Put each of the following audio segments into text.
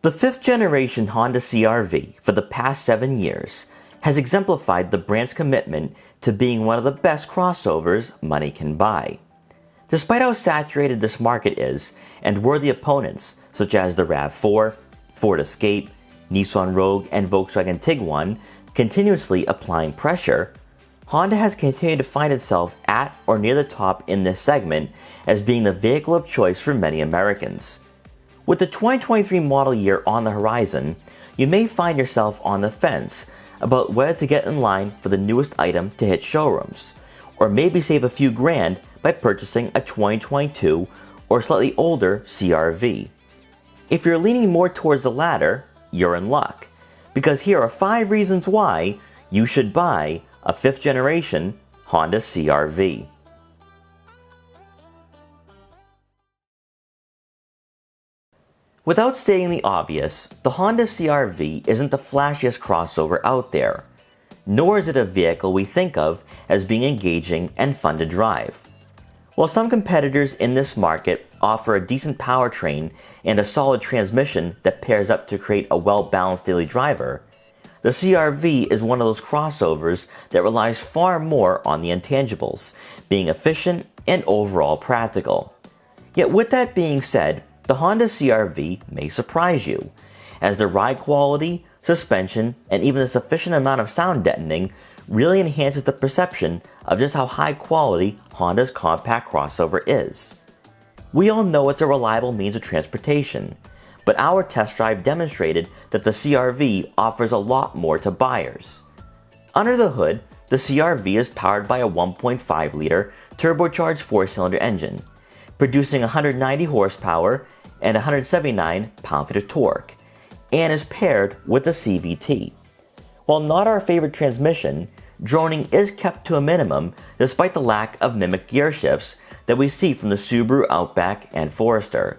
The 5th generation Honda CR-V for the past 7 years has exemplified the brand's commitment to being one of the best crossovers money can buy. Despite how saturated this market is and worthy opponents such as the RAV4, Ford Escape, Nissan Rogue, and Volkswagen Tiguan continuously applying pressure, Honda has continued to find itself at or near the top in this segment as being the vehicle of choice for many Americans. With the 2023 model year on the horizon, you may find yourself on the fence about whether to get in line for the newest item to hit showrooms, or maybe save a few grand by purchasing a 2022 or slightly older CR-V. If you're leaning more towards the latter, you're in luck, because here are 5 reasons why you should buy a 5th generation Honda CR-V. Without stating the obvious, the Honda CR-V isn't the flashiest crossover out there, nor is it a vehicle we think of as being engaging and fun to drive. While some competitors in this market offer a decent powertrain and a solid transmission that pairs up to create a well-balanced daily driver, the CR-V is one of those crossovers that relies far more on the intangibles, being efficient and overall practical. Yet with that being said, the Honda CR-V may surprise you, as the ride quality, suspension, and even the sufficient amount of sound deadening really enhances the perception of just how high quality Honda's compact crossover is. We all know it's a reliable means of transportation, but our test drive demonstrated that the CR-V offers a lot more to buyers. Under the hood, the CR-V is powered by a 1.5-liter turbocharged 4-cylinder engine, producing 190 horsepower and 179 pound-feet of torque, and is paired with the CVT. While not our favorite transmission, droning is kept to a minimum despite the lack of mimic gear shifts that we see from the Subaru Outback and Forester.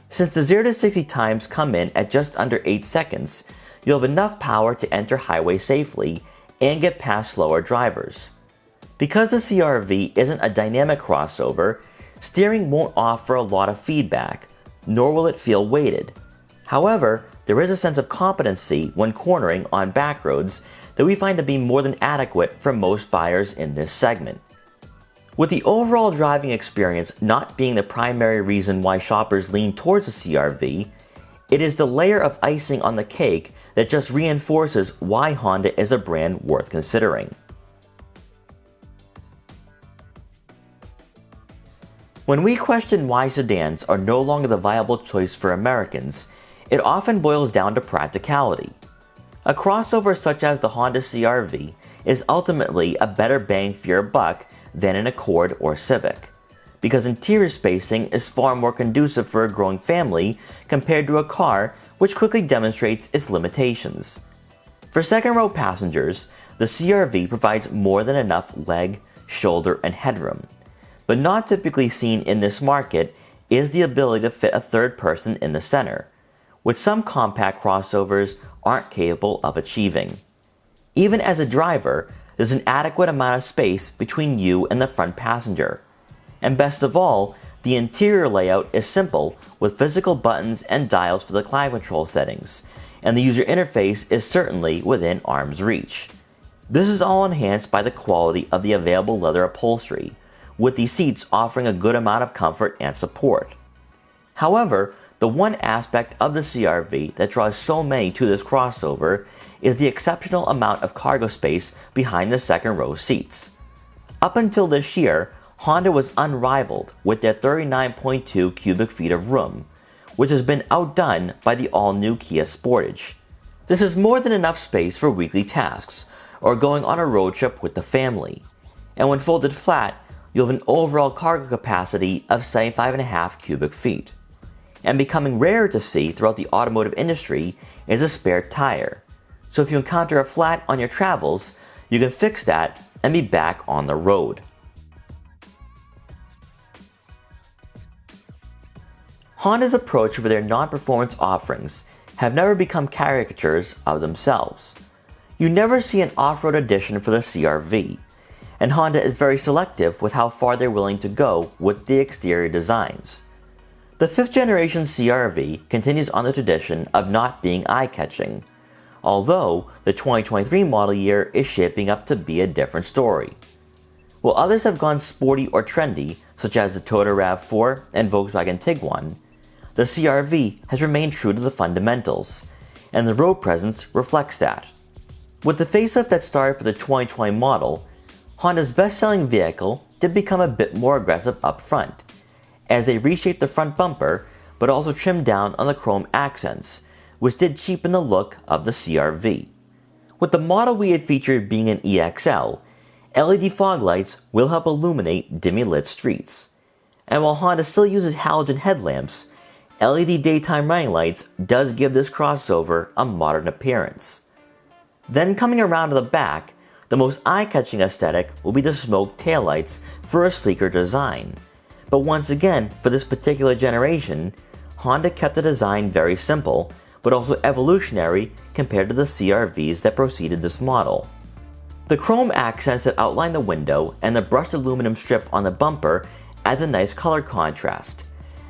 Since the 0 to 60 times come in at just under 8 seconds, you'll have enough power to enter highway safely and get past slower drivers. Because the CR-V isn't a dynamic crossover, steering won't offer a lot of feedback, nor will it feel weighted. However, there is a sense of competency when cornering on back roads that we find to be more than adequate for most buyers in this segment. With the overall driving experience not being the primary reason why shoppers lean towards the CR-V, it is the layer of icing on the cake that just reinforces why Honda is a brand worth considering. When we question why sedans are no longer the viable choice for Americans, it often boils down to practicality. A crossover such as the Honda CR-V is ultimately a better bang for your buck than an Accord or Civic, because interior spacing is far more conducive for a growing family compared to a car, which quickly demonstrates its limitations. For second-row passengers, the CR-V provides more than enough leg, shoulder, and headroom. But not typically seen in this market is the ability to fit a third person in the center, which some compact crossovers aren't capable of achieving. Even as a driver, there's an adequate amount of space between you and the front passenger. And best of all, the interior layout is simple with physical buttons and dials for the climate control settings, and the user interface is certainly within arm's reach. This is all enhanced by the quality of the available leather upholstery, with the seats offering a good amount of comfort and support. However, the one aspect of the CR-V that draws so many to this crossover is the exceptional amount of cargo space behind the second row seats. Up until this year, Honda was unrivaled with their 39.2 cubic feet of room, which has been outdone by the all-new Kia Sportage. This is more than enough space for weekly tasks or going on a road trip with the family, and when folded flat, you'll have an overall cargo capacity of 75.5 cubic feet. And becoming rarer to see throughout the automotive industry is a spare tire. So if you encounter a flat on your travels, you can fix that and be back on the road. Honda's approach for their non-performance offerings have never become caricatures of themselves. You never see an off-road edition for the CR-V, and Honda is very selective with how far they're willing to go with the exterior designs. The 5th generation CR-V continues on the tradition of not being eye-catching, although the 2023 model year is shaping up to be a different story. While others have gone sporty or trendy, such as the Toyota RAV4 and Volkswagen Tiguan, the CR-V has remained true to the fundamentals, and the road presence reflects that. With the facelift that started for the 2020 model, Honda's best-selling vehicle did become a bit more aggressive up front, as they reshaped the front bumper but also trimmed down on the chrome accents, which did cheapen the look of the CR-V. With the model we had featured being an EXL, LED fog lights will help illuminate dimly lit streets. And while Honda still uses halogen headlamps, LED daytime running lights does give this crossover a modern appearance. Then coming around to the back, the most eye-catching aesthetic will be the smoked taillights for a sleeker design. But once again, for this particular generation, Honda kept the design very simple, but also evolutionary compared to the CR-Vs that preceded this model. The chrome accents that outline the window and the brushed aluminum strip on the bumper adds a nice color contrast,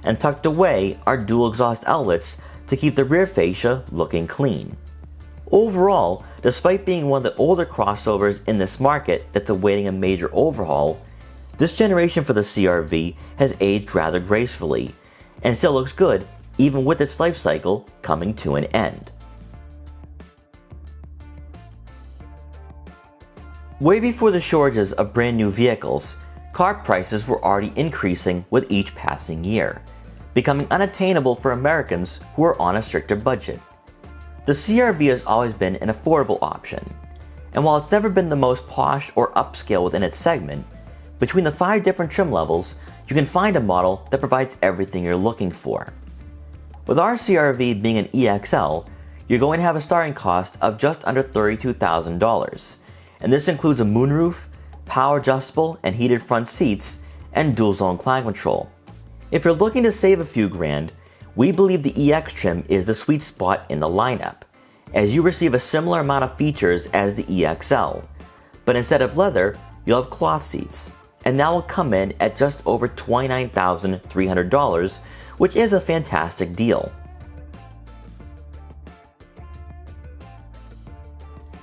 and tucked away are dual exhaust outlets to keep the rear fascia looking clean. Overall, despite being one of the older crossovers in this market that's awaiting a major overhaul, this generation for the CR-V has aged rather gracefully, and still looks good even with its life cycle coming to an end. Way before the shortages of brand new vehicles, car prices were already increasing with each passing year, becoming unattainable for Americans who are on a stricter budget. The CR-V has always been an affordable option, and while it's never been the most posh or upscale within its segment, between the 5 different trim levels, you can find a model that provides everything you're looking for. With our CR-V being an EXL, you're going to have a starting cost of just under $32,000, and this includes a moonroof, power adjustable and heated front seats, and dual zone climate control. If you're looking to save a few grand, we believe the EX trim is the sweet spot in the lineup, as you receive a similar amount of features as the EXL, but instead of leather, you'll have cloth seats, and that will come in at just over $29,300, which is a fantastic deal.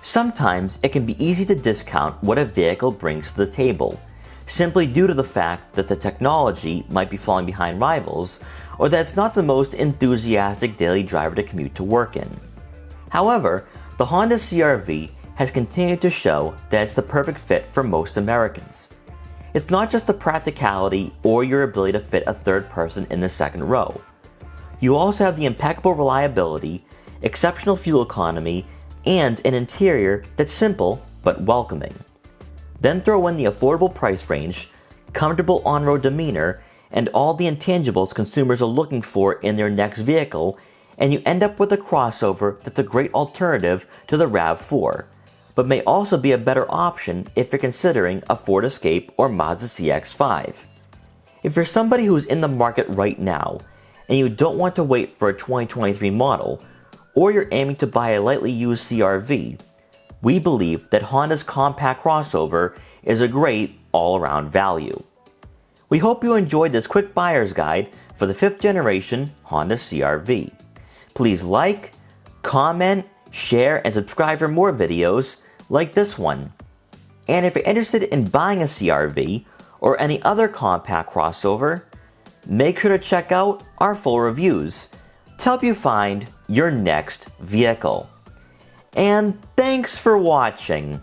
Sometimes it can be easy to discount what a vehicle brings to the table, simply due to the fact that the technology might be falling behind rivals, or that it's not the most enthusiastic daily driver to commute to work in. However, the Honda CR-V has continued to show that it's the perfect fit for most Americans. It's not just the practicality or your ability to fit a third person in the second row. You also have the impeccable reliability, exceptional fuel economy, and an interior that's simple but welcoming. Then throw in the affordable price range, comfortable on-road demeanor, and all the intangibles consumers are looking for in their next vehicle, and you end up with a crossover that's a great alternative to the RAV4, but may also be a better option if you're considering a Ford Escape or Mazda CX-5. If you're somebody who's in the market right now, and you don't want to wait for a 2023 model, or you're aiming to buy a lightly used CR-V, we believe that Honda's compact crossover is a great all-around value. We hope you enjoyed this quick buyer's guide for the 5th generation Honda CR-V. Please like, comment, share, and subscribe for more videos like this one. And if you're interested in buying a CR-V or any other compact crossover, make sure to check out our full reviews to help you find your next vehicle. And thanks for watching.